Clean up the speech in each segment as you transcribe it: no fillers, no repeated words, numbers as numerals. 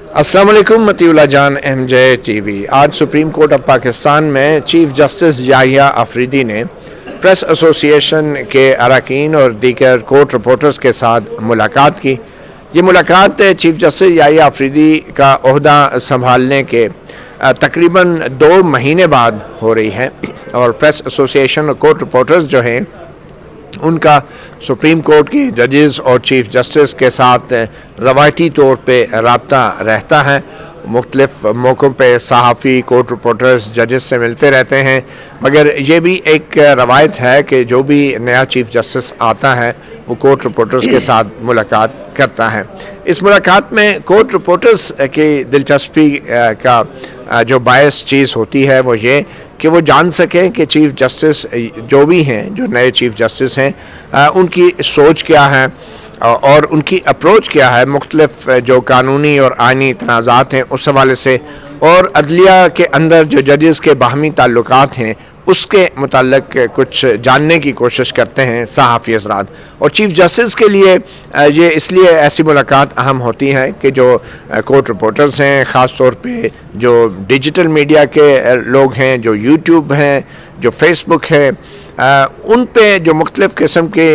अस्सलाम वालेकुम मतीउल्लाह जान MJ TV। आज सुप्रीम कोर्ट ऑफ पाकिस्तान में चीफ जस्टिस याहिया अफरीदी ने प्रेस एसोसिएशन के अरकान और दीगर कोर्ट रिपोर्टर्स के साथ मुलाकात की। ये मुलाकात चीफ जस्टिस याहिया अफरीदी का ओहदा संभालने के तकरीबन 2 महीने बाद हो रही है और प्रेस एसोसिएशन और कोर्ट रिपोर्टर्स जो हैं उनका सुप्रीम कोर्ट की जजेस और चीफ जस्टिस के साथ रवायती तौर पे रब्ता रहता है। मुख्तलिफ मौक़ों पे सहाफ़ी कोर्ट रिपोर्टर्स जजेस से मिलते रहते हैं, मगर ये भी एक रवायत है कि जो भी नया चीफ जस्टिस आता है वो कोर्ट रिपोर्टर्स के साथ मुलाकात करता है। इस मुलाकात में कोर्ट रिपोर्टर्स की दिलचस्पी का जो बायस चीज़ होती है वो ये कि वो जान सकें कि चीफ जस्टिस जो भी हैं, जो नए चीफ जस्टिस हैं, उनकी सोच क्या है और उनकी अप्रोच क्या है मुख्तलिफ जो कानूनी और आइनी तनाज़ात हैं उस हवाले से, और अदलिया के अंदर जो जजेस के बाहमी ताल्लुकात हैं उसके मुताल्लिक कुछ जानने की कोशिश करते हैं सहाफ़ी हज़रात। और चीफ जस्टिस के लिए ये इसलिए ऐसी मुलाकात अहम होती है कि जो कोर्ट रिपोर्टर्स हैं, ख़ास तौर पे जो डिजिटल मीडिया के लोग हैं, जो यूट्यूब हैं, जो फेसबुक है, उन पे जो मुख्तलिफ़ किस्म के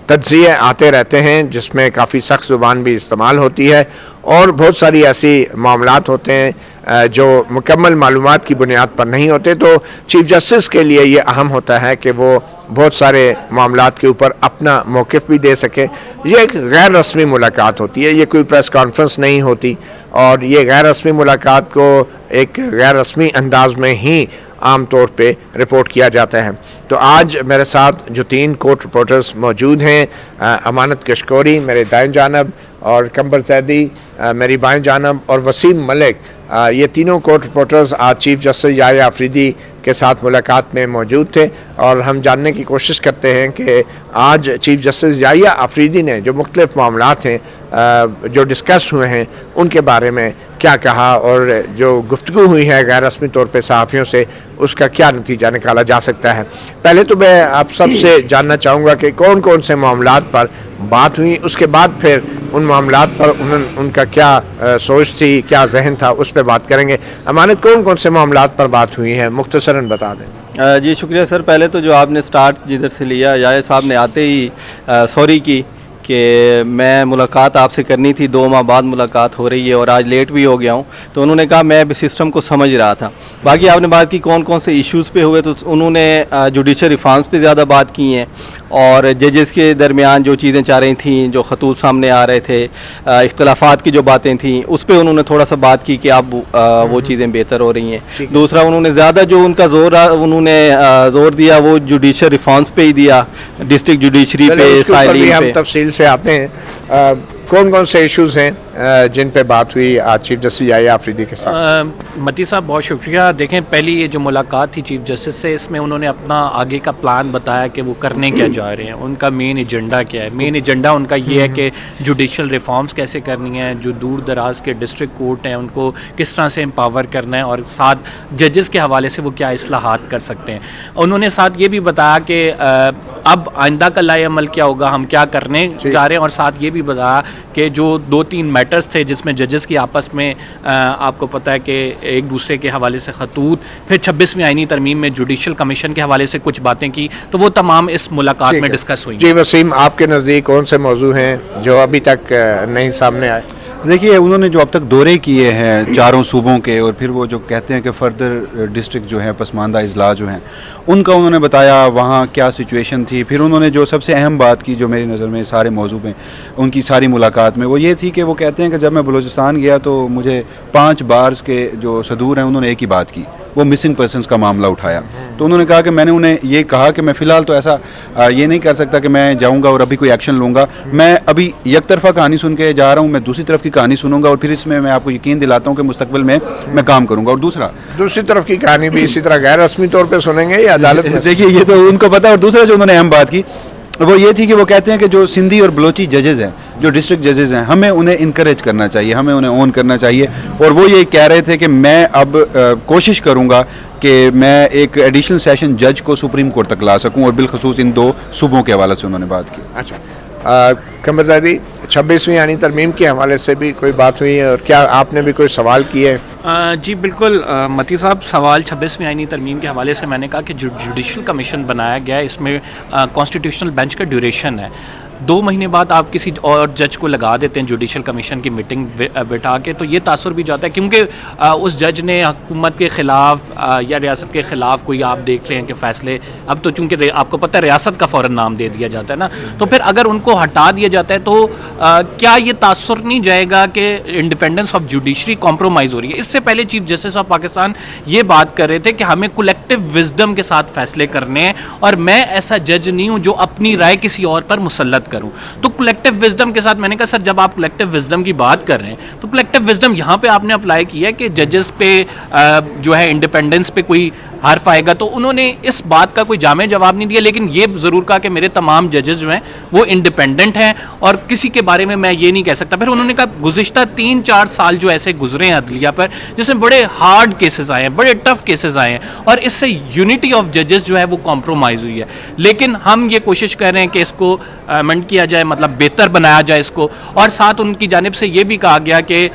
तज्ज़िये आते रहते हैं जिसमें काफ़ी सख्त ज़ुबान भी इस्तेमाल होती है और बहुत सारी ऐसी मामलात होते हैं जो मुकम्मल मालूमात की बुनियाद पर नहीं होते। तो चीफ जस्टिस के लिए ये अहम होता है कि वो बहुत सारे मामलात के ऊपर अपना मौक़िफ़ भी दे सकें। ये एक गैर रस्मी मुलाकात होती है, ये कोई प्रेस कॉन्फ्रेंस नहीं होती और ये गैर रस्मी मुलाकात को एक गैर रस्मी अंदाज में ही आम तौर पे रिपोर्ट किया जाता है। तो आज मेरे साथ जो 3 कोर्ट रिपोर्टर्स मौजूद हैं, अमानत कशकोरी मेरे दाएं जानब और कंबर जैदी मेरी बाएं जानब और वसीम मलिक, ये तीनों कोर्ट रिपोर्टर्स आज चीफ जस्टिस याहिया अफरीदी के साथ मुलाकात में मौजूद थे और हम जानने की कोशिश करते हैं कि आज चीफ जस्टिस याहिया अफरीदी ने जो मुख्तलिफ मामलात हैं जो डिस्कस हुए हैं उनके बारे में क्या कहा और जो गुफ्तगू हुई है गैर रस्मी तौर पे सहाफ़ियों से उसका क्या नतीजा निकाला जा सकता है। पहले तो मैं आप सबसे जानना चाहूँगा कि कौन कौन से मामलात पर बात हुई, उसके बाद फिर उन मामलात पर उनका क्या सोच थी, क्या जहन था, उस पर बात करेंगे। अमानत, कौन कौन से मामलात पर बात हुई है, मुख्तसरन बता दें। जी शुक्रिया सर। पहले तो जो आपने स्टार्ट जिधर से लिया, याहिया साहब ने आते ही सॉरी की कि मैं मुलाकात आपसे करनी थी, 2 माह बाद मुलाकात हो रही है और आज लेट भी हो गया हूँ। तो उन्होंने कहा मैं भी सिस्टम को समझ रहा था। बाकी आपने बात की कौन कौन से इश्यूज़ पे हुए, तो उन्होंने जुडिशल रिफॉर्म्स पे ज़्यादा बात की हैं और जजेस के दरमियान जो चीज़ें चाह रही थी, जो खतूत सामने आ रहे थे, इख्तलाफात की जो बातें थी उस पर उन्होंने थोड़ा सा बात की कि अब वो चीज़ें बेहतर हो रही हैं। दूसरा उन्होंने ज़्यादा जो उनका जोर दिया वो जुडिशल रिफॉर्म्स पे ही दिया, डिस्ट्रिक्ट जुडिशरी पे, साइलिंग पे। तफसील से आते हैं, कौन कौन से इश्यूज़ हैं जिन पे बात हुई आज चीफ जस्टिस याहिया अफरीदी के साथ? मती साहब बहुत शुक्रिया। देखें, पहली ये जो मुलाकात थी चीफ जस्टिस से, इसमें उन्होंने अपना आगे का प्लान बताया कि वो करने क्या जा रहे हैं, उनका मेन एजेंडा क्या है। मेन एजेंडा उनका ये है कि जुडिशल रिफॉर्म्स कैसे करनी है, जो दूर दराज के डिस्ट्रिक्ट कोर्ट हैं उनको किस तरह से एम्पावर करना है और साथ जजेस के हवाले से वो क्या इस्लाहात कर सकते हैं। उन्होंने साथ ये भी बताया कि अब आइंदा का लाए अमल क्या होगा, हम क्या करने जा रहे हैं, और साथ ये भी बताया कि जो 2-3 मैटर्स थे जिसमें जजेस की आपस में आपको पता है कि एक दूसरे के हवाले से खतूत, फिर 26वीं आईनी तरमीम में जुडिशल कमीशन के हवाले से कुछ बातें की, तो वो तमाम इस मुलाकात में डिस्कस हुई। जी वसीम, आपके नज़दीक कौन से मौजू हैं जो अभी तक नहीं सामने आए? देखिए, उन्होंने जो अब तक दौरे किए हैं 4 सूबों के और फिर वो जो कहते हैं कि फर्दर डिस्ट्रिक्ट जो हैं पसमानदा अजला जो हैं उनका उन्होंने बताया वहाँ क्या सिचुएशन थी। फिर उन्होंने जो सबसे अहम बात की जो मेरी नज़र में सारे मौजू में उनकी सारी मुलाकात में वो ये थी कि वो कहते हैं कि जब मैं बलूचिस्तान गया तो मुझे 5 बार्स के जो सदूर हैं उन्होंने एक ही बात की, वो मिसिंग पर्सनस का मामला उठाया। तो उन्होंने कहा कि मैंने उन्हें ये कहा कि मैं फ़िलहाल तो ऐसा ये नहीं कर सकता कि मैं जाऊंगा और अभी कोई एक्शन लूँगा, मैं अभी एक तरफ़ा कहानी सुन के जा रहा हूँ, मैं दूसरी तरफ की कहानी सुनूंगा और फिर इसमें मैं आपको यकीन दिलाता हूँ कि मुस्तकबिल में मैं काम करूँगा। और दूसरी तरफ की कहानी भी इसी तरह गैर रस्मी तौर पर सुनेंगे या अदालत में? देखिए, ये तो उनको पता है। और दूसरा जो उन्होंने अहम बात की वो ये थी कि वो कहते हैं कि जो सिंधी और बलोची जजेस हैं, जो डिस्ट्रिक्ट जजेस हैं, हमें उन्हें इनकरेज करना चाहिए, हमें उन्हें ऑन करना चाहिए। और वो ये कह रहे थे कि मैं अब कोशिश करूँगा कि मैं एक एडिशनल सेशन जज को सुप्रीम कोर्ट तक ला सकूं और बिलखसूस इन 2 सूबों के हवाले से उन्होंने बात की। अच्छा, कमरजादी 26वीं आईनी तरमीम के हवाले से भी कोई बात हुई है और क्या आपने भी कोई सवाल किए? जी बिल्कुल मती साहब, सवाल 26वीं आईनी तरमीम के हवाले से मैंने कहा कि जुडिशल कमीशन बनाया गया है, इसमें कॉन्स्टिट्यूशनल बेंच का ड्यूरेशन है। 2 महीने बाद आप किसी और जज को लगा देते हैं जुडिशल कमीशन की मीटिंग बिठा के, तो ये तासुर भी जाता है क्योंकि उस जज ने हुकूमत के ख़िलाफ़ या रियासत के ख़िलाफ़ कोई आप देख लें कि फ़ैसले, अब तो चूँकि आपको पता है रियासत का फ़ौरन नाम दे दिया जाता है ना, तो फिर अगर उनको हटा दिया जाता है तो क्या ये तासुर नहीं जाएगा कि इंडिपेंडेंस ऑफ जुडिशरी कॉम्प्रोमाइज़ हो रही है? इससे पहले चीफ जस्टिस ऑफ पाकिस्तान ये बात कर रहे थे कि हमें कलेक्टिव विजडम के साथ फ़ैसले करने हैं और मैं ऐसा जज नहीं हूँ जो अपनी राय किसी और पर मुसल्लत करूं। तो कलेक्टिव विजडम के साथ मैंने कहा सर, जब आप कलेक्टिव विजडम की बात कर रहे हैं तो कलेक्टिव विजडम यहाँ पे आपने अप्लाई किया है कि जजेस पे जो है इंडिपेंडेंस पे कोई हर्फ आएगा, तो उन्होंने इस बात का कोई जामे जवाब नहीं दिया, लेकिन ये ज़रूर कहा कि मेरे तमाम जजेस जो हैं वो इंडिपेंडेंट हैं और किसी के बारे में मैं ये नहीं कह सकता। फिर उन्होंने कहा गुज़िश्ता 3-4 साल जो ऐसे गुजरे हैं अदलिया पर, जिसमें बड़े हार्ड केसेस आए हैं, बड़े टफ केसेस आए हैं और इससे यूनिटी ऑफ जजेस जो है वो कॉम्प्रोमाइज़ हुई है। लेकिन हम ये कोशिश कर रहे हैं कि इसको अमेंड किया जाए, मतलब बेहतर बनाया जाए इसको, और साथ उनकी जानिब से ये भी कहा गया कि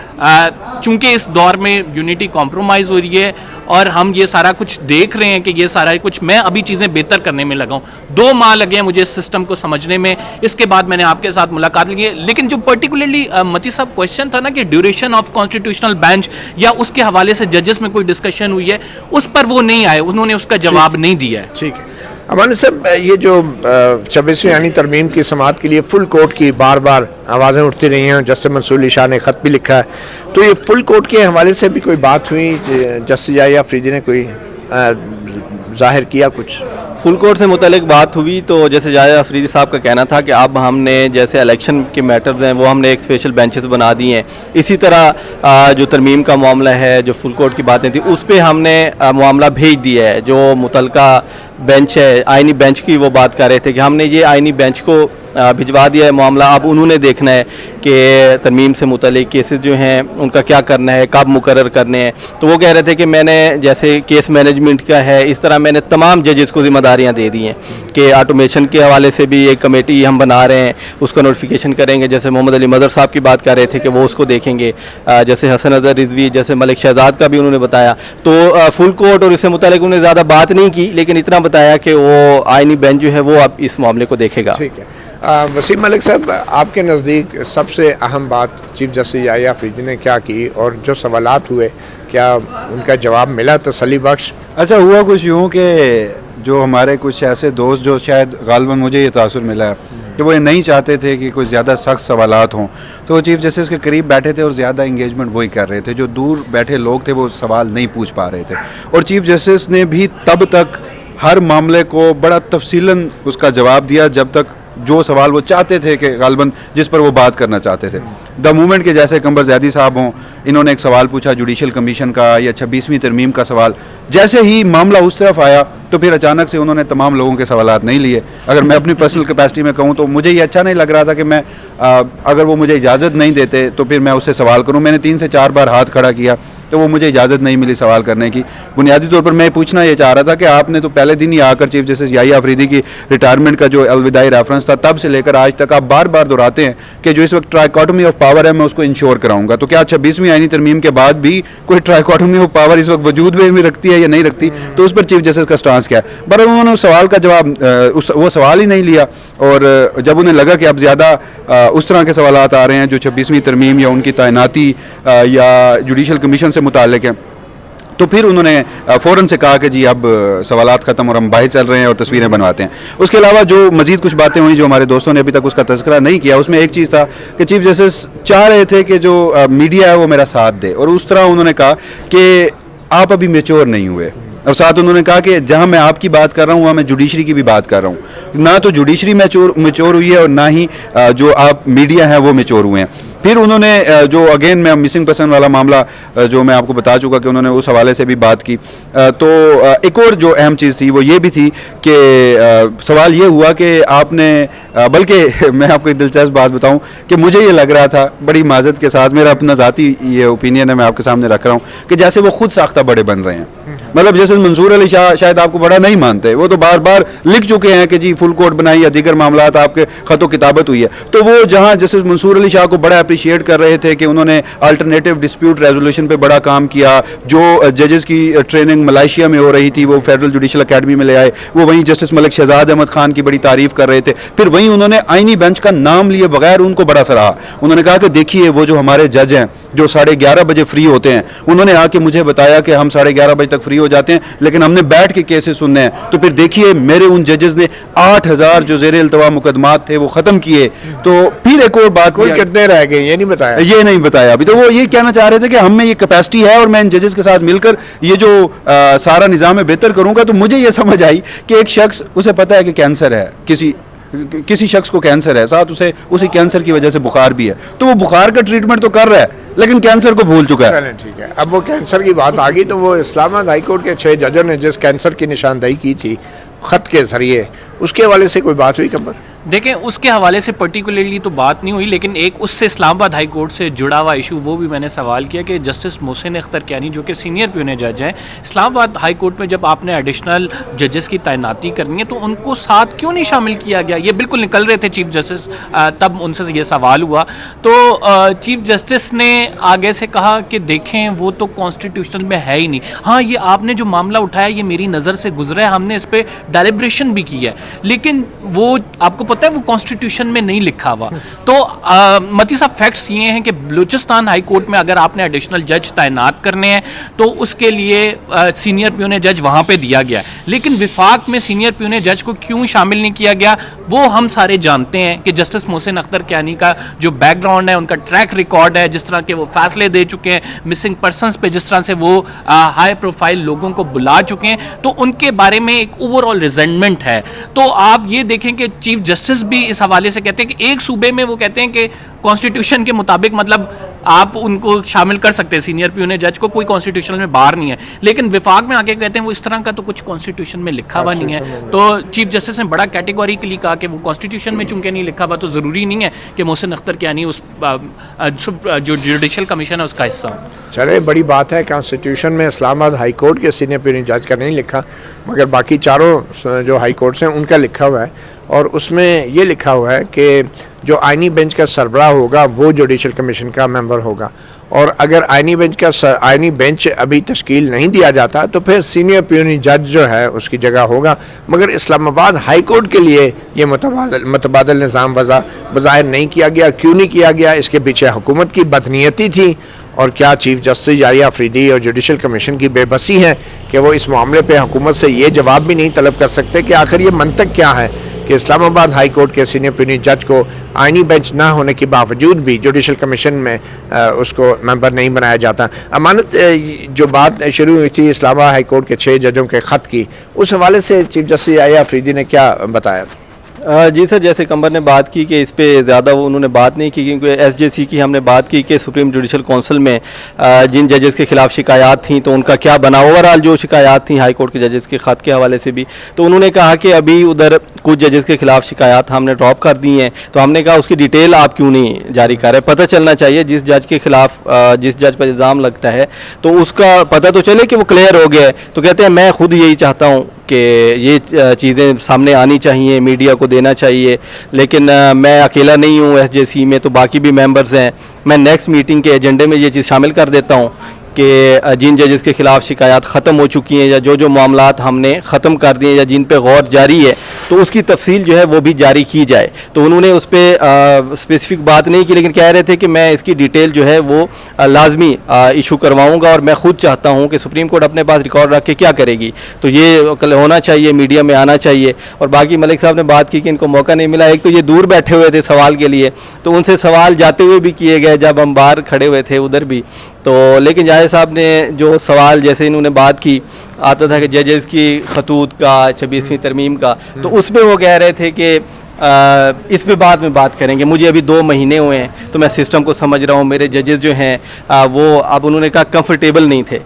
चूँकि इस दौर में यूनिटी कॉम्प्रोमाइज़ हो रही है और हम ये सारा कुछ देख रहे हैं कि ये सारा कुछ मैं अभी चीज़ें बेहतर करने में लगा हूँ। 2 माह लगे हैं मुझे इस सिस्टम को समझने में, इसके बाद मैंने आपके साथ मुलाकात ली है। लेकिन जो पर्टिकुलरली मती साहब क्वेश्चन था ना कि ड्यूरेशन ऑफ कॉन्स्टिट्यूशनल बेंच या उसके हवाले से जजेस में कोई डिस्कशन हुई है, उस पर वो नहीं आए, उन्होंने उसका जवाब नहीं दिया है। ठीक है अमान साहब, ये जो 26वीं आईनी तरमीम की समाअत के लिए फुल कोर्ट की बार बार आवाज़ें उठती रही हैं, जस्टिस मंसूर अली शाह ने ख़त भी लिखा है, तो ये फुल कोर्ट के हवाले से भी कोई बात हुई? जस्टिस याहिया अफरीदी ने कोई ज़ाहिर किया कुछ? फुल कोर्ट से मुतल्लिक बात हुई तो जैसे याहिया अफरीदी साहब का कहना था कि अब हमने जैसे इलेक्शन के मैटर्स हैं वो हमने एक स्पेशल बेंचेस बना दी हैं, इसी तरह जो तरमीम का मामला है, जो फुल कोर्ट की बातें थी उस पर हमने मामला भेज दिया है। जो मुतल्लिका बेंच है, आइनी बेंच की वो बात कर रहे थे कि हमने ये आइनी बेंच को भिजवा दिया है मामला, अब उन्होंने देखना है कि तरमीम से मुतल्लिक केसेस जो हैं उनका क्या करना है, कब मुकर्रर करने हैं। तो वो कह रहे थे कि मैंने जैसे केस मैनेजमेंट का है, इस तरह मैंने तमाम जजेस को जिम्मेदारियां दे दी हैं कि ऑटोमेशन के हवाले से भी एक कमेटी हम बना रहे हैं, उसका नोटिफिकेशन करेंगे। जैसे मोहम्मद अली मदर साहब की बात कर रहे थे कि वो उसको देखेंगे, जैसे हसन अजहर रिजवी, जैसे मलिक शहजाद का भी उन्होंने बताया। तो फुल कोर्ट और इससे मुतल्लिक उन्होंने ज़्यादा बात नहीं की, लेकिन इतना बताया कि वो आइनी बेंच जो है वो अब इस मामले को देखेगा। ठीक है वसीम मलिक साहब, आपके नज़दीक सबसे अहम बात चीफ जस्टिस याहिया अफरीदी ने क्या की और जो सवालात हुए क्या उनका जवाब मिला तसल्ली बख्श? अच्छा, हुआ कुछ यूँ कि जो हमारे कुछ ऐसे दोस्त जो शायद गालिबन मुझे ये तासुर मिला है कि वो ये नहीं चाहते थे कि कुछ ज़्यादा सख्त सवालात हों, तो वो चीफ जस्टिस के करीब बैठे थे और ज़्यादा इंगेजमेंट वही कर रहे थे। जो दूर बैठे लोग थे वो सवाल नहीं पूछ पा रहे थे और चीफ जस्टिस ने भी तब तक हर मामले को बड़ा तफसीलन उसका जवाब दिया जब तक जो सवाल वो चाहते थे कि गालिबन जिस पर वो बात करना चाहते थे। द मूवमेंट के जैसे कंबर ज़ैदी साहब हों, इन्होंने एक सवाल पूछा जुडिशल कमीशन का या 26वीं तरमीम का सवाल, जैसे ही मामला उस तरफ आया तो फिर अचानक से उन्होंने तमाम लोगों के सवालात नहीं लिए। अगर मैं अपनी पर्सनल कैपेसिटी में कहूँ तो मुझे ये अच्छा नहीं लग रहा था कि मैं अगर वो मुझे इजाज़त नहीं देते तो फिर मैं उससे सवाल करूँ। मैंने 3 से 4 बार हाथ खड़ा किया तो वो मुझे इजाज़त नहीं मिली सवाल करने की। बुनियादी तौर पर मैं पूछना ये चाह रहा था कि आपने तो पहले दिन ही आकर चीफ जस्टिस याहिया अफरीदी की रिटायरमेंट का जो अलविदाई रेफरेंस था तब से लेकर आज तक आप बार बार दोहराते हैं कि जो इस वक्त ट्राइकोटमी ऑफ पावर है मैं उसको इंश्योर कराऊंगा। तो क्या 26वीं आईनी तरमीम के बाद भी कोई ट्राइकोटमी ऑफ पावर इस वक्त वजूद में रखती है या नहीं रखती, तो उस पर चीफ जस्टिस का स्टांस क्या है? पर उन्होंने उस सवाल का जवाब वो सवाल ही नहीं लिया और जब उन्हें लगा कि अब ज़्यादा उस तरह के सवालात आ रहे हैं जो 26वीं तरमीम या उनकी तैनाती या जुडिशल कमीशन से मुताल्लिक हैं, तो फिर उन्होंने फ़ौरन से कहा कि जी अब सवालात ख़त्म और हम बाहर चल रहे हैं और तस्वीरें बनवाते हैं। उसके अलावा जो मज़ीद कुछ बातें हुई जो हमारे दोस्तों ने अभी तक उसका तज़किरा नहीं किया, उसमें एक चीज़ था कि चीफ जस्टिस चाह रहे थे कि जो मीडिया है वो मेरा साथ दे और उस तरह उन्होंने कहा कि आप अभी मैच्योर नहीं हुए और साथ उन्होंने कहा कि जहां मैं आपकी बात कर रहा हूं वहां मैं जुडिशरी की भी बात कर रहा हूं। ना तो जुडिशरी मैच्योर हुई है और ना ही जो आप मीडिया है वो मैच्योर हुए हैं। फिर उन्होंने जो अगेन मैं मिसिंग पर्सन वाला मामला जो मैं आपको बता चुका कि उन्होंने उस हवाले से भी बात की। तो एक और जो अहम चीज़ थी वो ये भी थी कि सवाल ये हुआ कि आपने बल्कि मैं आपको एक दिलचस्प बात बताऊं कि मुझे ये लग रहा था, बड़ी माजरत के साथ, मेरा अपना ज़ाती ये ओपिनियन है मैं आपके सामने रख रहा हूँ, कि जैसे वो खुद साख्ता बड़े बन रहे हैं। मतलब जैसे मंसूर अली शाह शायद आपको बड़ा नहीं मानते, वो तो बार बार लिख चुके हैं कि जी फुल कोर्ट बनाई या दीगर मामलात आपके खतो किताबत हुई है। तो वो जहाँ जैसे मंसूर अली शाह को बड़ा अप्रिशिएट कर रहे थे कि उन्होंने अल्टरनेटिव डिस्प्यूट रेजोल्यूशन पे बड़ा काम किया, जो जजेस की ट्रेनिंग मलेशिया में हो रही थी वो फेडरल जुडिशल अकेडमी में ले आए, वो वहीं जस्टिस मलिक शहजाद अहमद खान की बड़ी तारीफ कर रहे थे। फिर वहीं उन्होंने आईनी बेंच का नाम लिए बगैर उनको बड़ा सराहा। उन्होंने कहा कि देखिए वो जो हमारे जज हैं जो 11:30 बजे फ्री होते हैं, उन्होंने आके मुझे बताया कि हम 11:30 बजे तक फ्री हो जाते हैं, लेकिन हमने बैठ के केसेस सुनने हैं। तो फिर देखिए मेरे उन जजेस ने 8000 जो ज़ेर इल्तवा मुकदमात थे वो ख़त्म किए। तो फिर एक और बात, कोई कितने रह गए ये नहीं बताया, ये नहीं बताया अभी। तो वो ये कहना चाह रहे थे कि हम में ये कैपेसिटी है और मैं इन जजेस के साथ मिलकर ये जो सारा निज़ाम है बेहतर करूँगा। तो मुझे ये समझ आई कि एक शख्स, उसे पता है कि कैंसर है, किसी शख्स को कैंसर है, साथ उसी कैंसर की वजह से बुखार भी है, तो वो बुखार का ट्रीटमेंट तो कर रहा है लेकिन कैंसर को भूल चुका है। ठीक है, अब वो कैंसर की बात आ गई तो वो इस्लामाबाद हाई कोर्ट के 6 जजों ने जिस कैंसर की निशानदेही की थी ख़त के ज़रिए, उसके हवाले से कोई बात हुई कमर? देखें, उसके हवाले से पर्टिकुलरली तो बात नहीं हुई, लेकिन एक उससे इस्लामाबाद हाई कोर्ट से जुड़ा हुआ इशू वो भी मैंने सवाल किया कि जस्टिस मोहसिन अख्तर कियानी जो कि सीनियर प्यूने जज हैं इस्लामाबाद हाई कोर्ट में, जब आपने एडिशनल जजेस की तैनाती करनी है तो उनको साथ क्यों नहीं शामिल किया गया? ये बिल्कुल निकल रहे थे चीफ जस्टिस, तब उनसे ये सवाल हुआ तो चीफ जस्टिस ने आगे से कहा कि देखें वो तो कॉन्स्टिट्यूशनल में है ही नहीं। हाँ, ये आपने जो मामला उठाया ये मेरी नज़र से गुजरा है, हमने इस पर डेलिब्रेशन भी किया है, लेकिन वो आपको पता है वो कॉन्स्टिट्यूशन में नहीं लिखा हुआ। तो मती साहब फैक्ट्स ये हैं कि बलूचिस्तान हाई कोर्ट में अगर आपने एडिशनल जज तैनात करने हैं तो उसके लिए सीनियर प्यूने जज वहाँ पे दिया गया है, लेकिन विफाक में सीनियर प्यूने जज को क्यों शामिल नहीं किया गया वो हम सारे जानते हैं कि जस्टिस मोहसिन अख्तर कियानी का जो बैकग्राउंड है, उनका ट्रैक रिकॉर्ड है, जिस तरह के वो फैसले दे चुके हैं मिसिंग पर्सनस पे, जिस तरह से वो हाई प्रोफाइल लोगों को बुला चुके हैं, तो उनके बारे में एक ओवरऑल रिजेंटमेंट है। तो आप ये देखें कि चीफ जस्टिस भी इस हवाले से कहते हैं कि एक सूबे में वो कहते हैं कि कॉन्स्टिट्यूशन के मुताबिक मतलब आप उनको शामिल कर सकते हैं सीनियर प्यूने जज को, कोई कॉन्स्टिट्यूशन में बाहर नहीं है, लेकिन विफाक में आके कहते हैं वो इस तरह का तो कुछ कॉन्स्टिट्यूशन में लिखा हुआ नहीं है। तो चीफ जस्टिस ने बड़ा कैटेगोरिकली कहा कि वो कॉन्स्टिट्यूशन में चूंकि नहीं लिखा हुआ तो ज़रूरी नहीं है कि मोहसिन अख्तर कियानी उस जो जुडिशल कमीशन है उसका हिस्सा हो। चले, बड़ी बात है, कॉन्स्टिट्यूशन में इस्लामाबाद हाई कोर्ट के सीनियर प्यूने जज का नहीं लिखा, मगर बाकी चारों जो हाई कोर्ट्स हैं उनका लिखा हुआ है, और उसमें ये लिखा हुआ है कि जो आइनी बेंच का सरबराह होगा वो जुडिशल कमीशन का मेंबर होगा, और अगर आइनी बेंच अभी तश्कील नहीं दिया जाता तो फिर सीनियर प्यूनी जज जो है उसकी जगह होगा। मगर इस्लामाबाद हाई कोर्ट के लिए ये मुतबादल निज़ाम बज़ाहिर नहीं किया गया। क्यों नहीं किया गया? इसके पीछे हुकूमत की बदनीयती थी, और क्या चीफ जस्टिस याहिया अफरीदी और जुडिशल कमीशन की बेबसी है कि वो इस मामले पे हुकूमत से ये जवाब भी नहीं तलब कर सकते कि आखिर ये मंतक क्या है कि इस्लामाबाद हाई कोर्ट के सीनियर प्यूनी जज को आइनी बेंच ना होने के बावजूद भी जुडिशल कमीशन में उसको मेंबर नहीं बनाया जाता। अमानत, जो बात शुरू हुई थी इस्लामाबाद हाई कोर्ट के 6 जजों के ख़त की, उस हवाले से चीफ जस्टिस याहिया अफरीदी ने क्या बताया? जी सर, जैसे कमर ने बात की कि इस पे ज़्यादा वो उन्होंने बात नहीं की, क्योंकि एसजेसी की हमने बात की कि सुप्रीम जुडिशल काउंसिल में जिन जजेस के खिलाफ शिकायत थी तो उनका क्या बना, ओवरऑल जो शिकायत थी हाई कोर्ट के जजेस के ख़त के हवाले से भी, तो उन्होंने कहा कि अभी उधर कुछ जजेस के खिलाफ शिकायत हमने ड्रॉप कर दी हैं। तो हमने कहा उसकी डिटेल आप क्यों नहीं जारी कर रहे? पता चलना चाहिए जिस जज के खिलाफ जिस जज पर इल्ज़ाम लगता है तो उसका पता तो चले कि वो क्लियर हो गया है। तो कहते हैं मैं खुद यही चाहता हूँ कि ये चीज़ें सामने आनी चाहिए, मीडिया को देना चाहिए, लेकिन मैं अकेला नहीं हूँ एसजेसी में, तो बाकी भी मेंबर्स हैं। मैं नेक्स्ट मीटिंग के एजेंडे में ये चीज़ शामिल कर देता हूँ कि जिन जजेस के खिलाफ शिकायत ख़त्म हो चुकी हैं या जो मामलात हमने ख़त्म कर दिए या जिन पे गौर जारी है तो उसकी तफसील जो है वो भी जारी की जाए। तो उन्होंने उस पर स्पेसिफिक बात नहीं की, लेकिन कह रहे थे कि मैं इसकी डिटेल जो है वो लाजमी इशू करवाऊँगा, और मैं ख़ुद चाहता हूँ कि सुप्रीम कोर्ट अपने पास रिकॉर्ड रख के क्या करेगी, तो ये कल होना चाहिए, मीडिया में आना चाहिए। और बाकी मलिक साहब ने बात की कि इनको मौका नहीं मिला, एक तो ये दूर बैठे हुए थे सवाल के लिए, तो उनसे सवाल जाते हुए भी किए गए जब हम बाहर खड़े हुए थे उधर भी। तो लेकिन जाहिर साहब ने जो सवाल जैसे इन्होंने बात की आता था कि जजेस की खतूत का 26वीं तरमीम का, तो उसमें वो कह रहे थे कि इस पे बाद में बात करेंगे, मुझे अभी 2 महीने हुए हैं तो मैं सिस्टम को समझ रहा हूँ, मेरे जजेस जो हैं वो अब उन्होंने कहा कंफर्टेबल नहीं थे।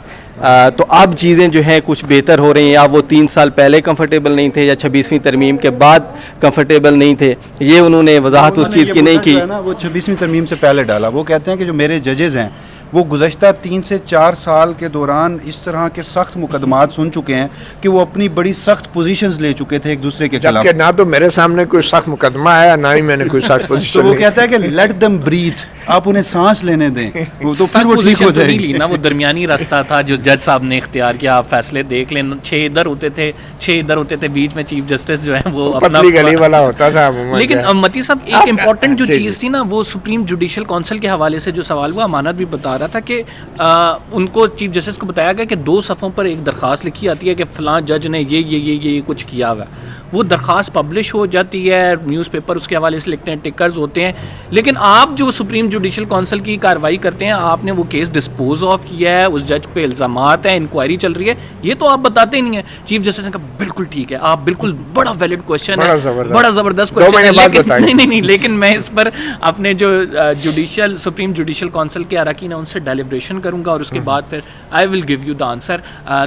तो अब चीज़ें जो हैं कुछ बेहतर हो रही हैं। अब वो 3 साल पहले कंफर्टेबल नहीं थे या 26वीं तरमीम के बाद कंफर्टेबल नहीं थे, ये उन्होंने वजाहत उस चीज़ की नहीं की। वो 26वीं तरमीम से पहले डाला। वो कहते हैं कि जो मेरे जजेस हैं وہ گزشتہ 3 سے 4 سال کے دوران اس طرح کے سخت مقدمات سن چکے ہیں کہ وہ اپنی بڑی سخت پوزیشنز لے چکے تھے ایک دوسرے کے خلاف. جبکہ نہ تو میرے سامنے کوئی سخت مقدمہ ہے نہ ہی میں نے کوئی سخت تو پوزیشن وہ کہتا ہے کہ لیٹ دم بریتھ, آپ انہیں سانس لینے دیں, تو پھر وہ ٹھیک ہو پوزیشن جائے نہیں گی. لی نا, وہ درمیانی راستہ تھا جو جج صاحب نے اختیار کیا. آپ فیصلے دیکھ لیں, 6 ادھر ہوتے تھے 6 ادھر ہوتے تھے, بیچ میں چیف جسٹس جو ہے وہ پتلی گلی والا ہوتا تھا عموماً. لیکن متی صاحب ایک امپورٹنٹ جو جی چیز تھی نا, وہ سپریم جوڈیشل کونسل کے حوالے سے جو سوال ہوا, امانت بھی بتا رہا تھا کہ ان کو چیف جسٹس کو بتایا گیا کہ 2 صفحوں پر ایک درخواست لکھی آتی ہے کہ فلاں جج نے یہ کچھ کیا ہوا ہے. وہ درخواست پبلش ہو جاتی ہے, نیوز پیپر اس کے حوالے سے لکھتے ہیں, ٹکرز ہوتے ہیں, لیکن آپ جو سپریم جوڈیشل کونسل کی کارروائی کرتے ہیں, آپ نے وہ کیس ڈسپوز آف کیا ہے, اس جج پہ الزامات ہیں, انکوائری چل رہی ہے, یہ تو آپ بتاتے ہی نہیں ہیں. چیف جسٹس نے کہا بالکل ٹھیک ہے, آپ بالکل بڑا ویلڈ کوشچن ہے, بڑا زبردست کوشچن ہے, نہیں, لیکن میں اس پر اپنے جو جوڈیشل سپریم جوڈیشل کونسل کے اراکین ہیں ان سے ڈیلیبریشن کروں گا اور اس کے بعد پھر I will give you the answer.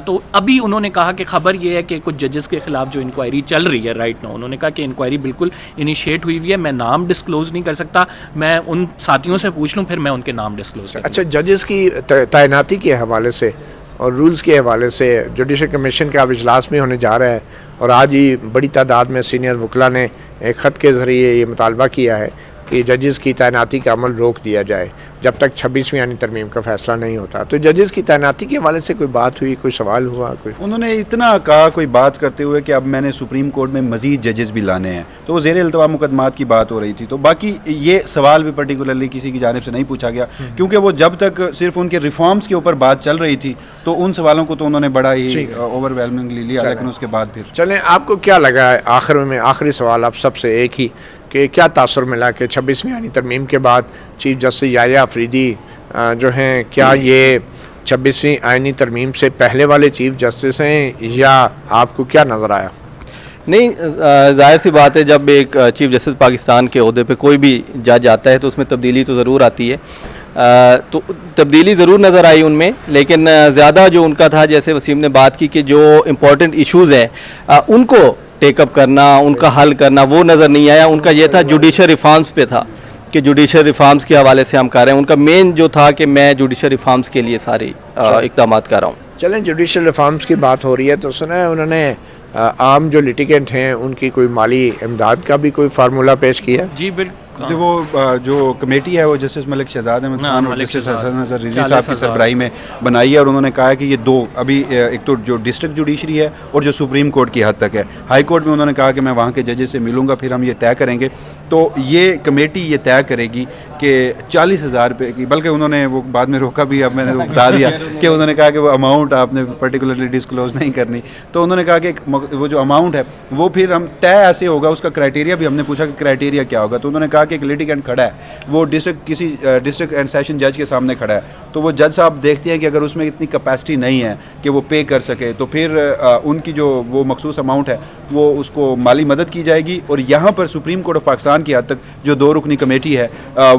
تو ابھی انہوں نے کہا کہ خبر یہ ہے کہ کچھ ججز کے خلاف جو انکوائری چل رہی ہے رائٹ نو, انہوں نے کہا کہ انکوائری بالکل انیشیٹ ہوئی ہوئی ہے, میں نام ڈسکلوز نہیں کر سکتا, میں ان ساتھیوں سے پوچھ لوں پھر میں ان کے نام ڈسکلوز کروں. اچھا, ججز کی تعیناتی کے حوالے سے اور رولز کے حوالے سے جوڈیشل کمیشن کا اب اجلاس بھی ہونے جا رہا ہے, اور آج ہی بڑی تعداد میں سینئر وکلاء نے ایک خط کے ذریعے یہ مطالبہ کیا ہے کہ ججز کی تعیناتی کا عمل روک دیا جائے جب تک 26ویں یعنی ترمیم کا فیصلہ نہیں ہوتا. تو ججز کی تعیناتی کے حوالے سے کوئی بات ہوئی, کوئی سوال ہوا, کوئی انہوں نے اتنا کہا کوئی بات کرتے ہوئے کہ اب میں نے سپریم کورٹ میں مزید ججز بھی لانے ہیں, تو وہ زیر التوا مقدمات کی بات ہو رہی تھی. تو باقی یہ سوال بھی پرٹیکولرلی کسی کی جانب سے نہیں پوچھا گیا, کیونکہ وہ جب تک صرف ان کے ریفارمز کے اوپر بات چل رہی تھی تو ان سوالوں کو تو انہوں نے بڑا ہی اوور ویلمنگلی لیا, لیکن اس کے بعد پھر چلیں, آپ کو کیا لگا ہے آخر میں, آخری سوال آپ سب سے ایک ہی, کہ کیا تاثر ملا کہ 26ویں یعنی ترمیم کے بعد چیف جسٹس یحییٰ آفریدی جو ہیں, کیا یہ 26ویں آئینی ترمیم سے پہلے والے چیف جسٹس ہیں, یا آپ کو کیا نظر آیا؟ نہیں, ظاہر سی بات ہے, جب ایک چیف جسٹس پاکستان کے عہدے پہ کوئی بھی جج آتا ہے تو اس میں تبدیلی تو ضرور آتی ہے. تو تبدیلی ضرور نظر آئی ان میں, لیکن زیادہ جو ان کا تھا, جیسے وسیم نے بات کی کہ جو امپورٹنٹ ایشوز ہیں ان کو ٹیک اپ کرنا, ان کا حل کرنا, وہ نظر نہیں آیا. ان کا یہ تھا جوڈیشل ریفارمز پہ تھا کہ جوڈیشل ریفارمز کے حوالے سے ہم کر رہے ہیں. ان کا مین جو تھا کہ میں جوڈیشل ریفارمز کے لیے سارے اقدامات کر رہا ہوں. چلیں, جوڈیشل ریفارمز کی بات ہو رہی ہے تو سنا ہے انہوں نے عام جو لیٹیگنٹ ہیں ان کی کوئی مالی امداد کا بھی کوئی فارمولہ پیش کیا؟ جی بالکل. وہ جو کمیٹی ہے وہ جسٹس ملک شہزاد احمد خان اور جسٹس حسن نظر رضوی صاحب کی سربراہی میں بنائی ہے, اور انہوں نے کہا ہے کہ یہ 2 ابھی ایک تو جو ڈسٹرکٹ جوڈیشری ہے اور جو سپریم کورٹ کی حد تک ہے, ہائی کورٹ میں انہوں نے کہا کہ میں وہاں کے ججز سے ملوں گا, پھر ہم یہ طے کریں گے. تو یہ کمیٹی یہ طے کرے گی کہ 40,000 روپے کی, بلکہ انہوں نے وہ بعد میں روکا بھی, اب میں نے بتا دیا کہ انہوں نے کہا کہ وہ اماؤنٹ آپ نے پرٹیکولرلی ڈسکلوز نہیں کرنی. تو انہوں نے کہا کہ وہ جو اماؤنٹ ہے وہ پھر ہم طے ایسے ہوگا, اس کا کرائٹیریا بھی ہم نے پوچھا کہ کرائٹیریا کیا ہوگا. تو انہوں نے کہا کہ ایک لیٹیگنٹ کھڑا ہے, وہ کسی ڈسٹرکٹ اینڈ سیشن جج کے سامنے کھڑا ہے, تو وہ جج صاحب دیکھتے ہیں کہ اگر اس میں اتنی کیپیسٹی نہیں ہے کہ وہ پے کر سکے, تو پھر ان کی جو وہ مخصوص اماؤنٹ ہے وہ اس کو مالی مدد کی جائے گی. اور یہاں پر سپریم کورٹ آف پاکستان کی حد تک جو 2 رکنی کمیٹی ہے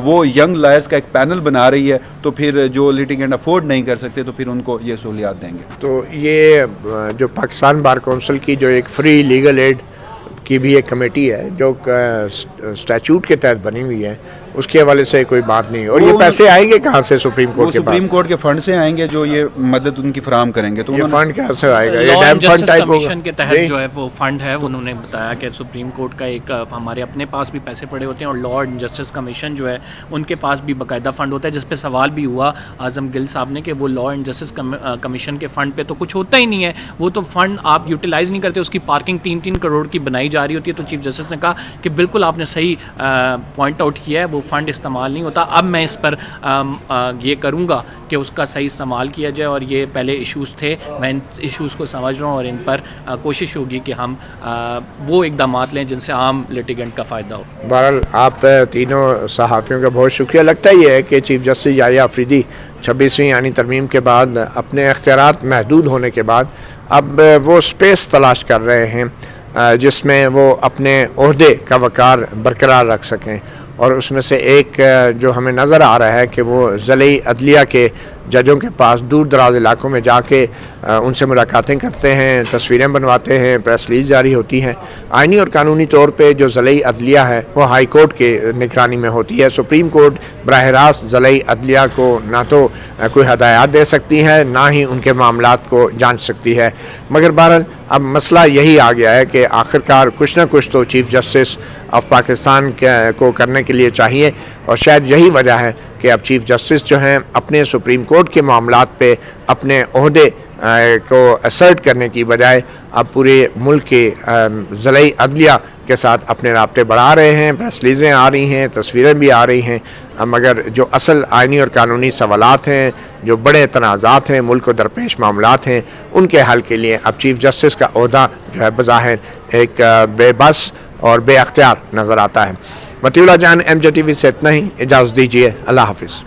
وہ ینگ لائرز کا ایک پینل بنا رہی ہے, تو پھر جو لیٹیگنٹ افورڈ نہیں کر سکتے تو پھر ان کو یہ سہولیات دیں گے. تو یہ جو پاکستان بار کونسل کی جو ایک فری لیگل ایڈ کی بھی ایک کمیٹی ہے جو اسٹیچوٹ کے تحت بنی ہوئی ہے, اس کے حوالے سے کوئی بات نہیں. اور یہ پیسے آئیں گے کہاں سے سپریم کورٹ کے پاس؟ سپریم کورٹ کے فنڈ سے آئیں گے جو یہ مدد ان کی فراہم کریں گے. تو یہ فنڈ کہاں سے آئے گا؟ یہ law dam and fund justice type commission ہوگا کے تحت جو ہے وہ فنڈ ہے. انہوں نے بتایا کہ سپریم کورٹ کا ایک ہمارے اپنے پاس بھی پیسے پڑے ہوتے ہیں, اور لا اینڈ جسٹس کمیشن جو ہے ان کے پاس بھی باقاعدہ فنڈ ہوتا ہے, جس پہ سوال بھی ہوا اعظم گل صاحب نے کہ وہ لا اینڈ جسٹس کمیشن کے فنڈ پہ تو کچھ ہوتا ہی نہیں ہے, وہ تو فنڈ آپ یوٹیلائز نہیں کرتے, اس کی پارکنگ 3-3 کروڑ کی بنائی جا رہی ہوتی ہے. تو چیف جسٹس نے کہا کہ بالکل آپ نے صحیح پوائنٹ آؤٹ کیا ہے, وہ فنڈ استعمال نہیں ہوتا. اب میں اس پر یہ کروں گا کہ اس کا صحیح استعمال کیا جائے, اور یہ پہلے ایشوز تھے, میں ان ایشوز کو سمجھ رہا ہوں, اور ان پر کوشش ہوگی کہ ہم وہ اقدامات لیں جن سے عام لیٹیگنٹ کا فائدہ ہو. بہرحال آپ تینوں صحافیوں کا بہت شکریہ. لگتا یہ ہے کہ چیف جسٹس یحییٰ آفریدی 26ویں یعنی ترمیم کے بعد اپنے اختیارات محدود ہونے کے بعد اب وہ سپیس تلاش کر رہے ہیں جس میں وہ اپنے عہدے کا وقار برقرار رکھ سکیں, اور اس میں سے ایک جو ہمیں نظر آ رہا ہے کہ وہ ضلعی عدلیہ کے ججوں کے پاس دور دراز علاقوں میں جا کے ان سے ملاقاتیں کرتے ہیں، تصویریں بنواتے ہیں، پریس ریلیز جاری ہوتی ہیں۔ آئینی اور قانونی طور پہ جو ضلعی عدلیہ ہے وہ ہائی کورٹ کے نگرانی میں ہوتی ہے۔ سپریم کورٹ براہ راست ضلعی عدلیہ کو نہ تو کوئی ہدایات دے سکتی ہے، نہ ہی ان کے معاملات کو جانچ سکتی ہے۔ مگر بہرحال اب مسئلہ یہی آ گیا ہے کہ آخرکار کچھ نہ کچھ تو چیف جسٹس آف پاکستان کو کرنے کے لیے چاہیے، اور شاید یہی وجہ ہے کہ اب چیف جسٹس جو ہیں اپنے سپریم کورٹ کے معاملات پہ اپنے عہدے کو اسرٹ کرنے کی بجائے اب پورے ملک کے ضلعی عدلیہ کے ساتھ اپنے رابطے بڑھا رہے ہیں۔ پریس ریلیزیں آ رہی ہیں، تصویریں بھی آ رہی ہیں، مگر جو اصل آئینی اور قانونی سوالات ہیں، جو بڑے تنازعات ہیں، ملک کو درپیش معاملات ہیں، ان کے حل کے لیے اب چیف جسٹس کا عہدہ جو ہے بظاہر ایک بے بس اور بے اختیار نظر آتا ہے۔ مطیع اللہ جان، MJ TV سے اتنا ہی، اجازت دیجیے، اللہ حافظ۔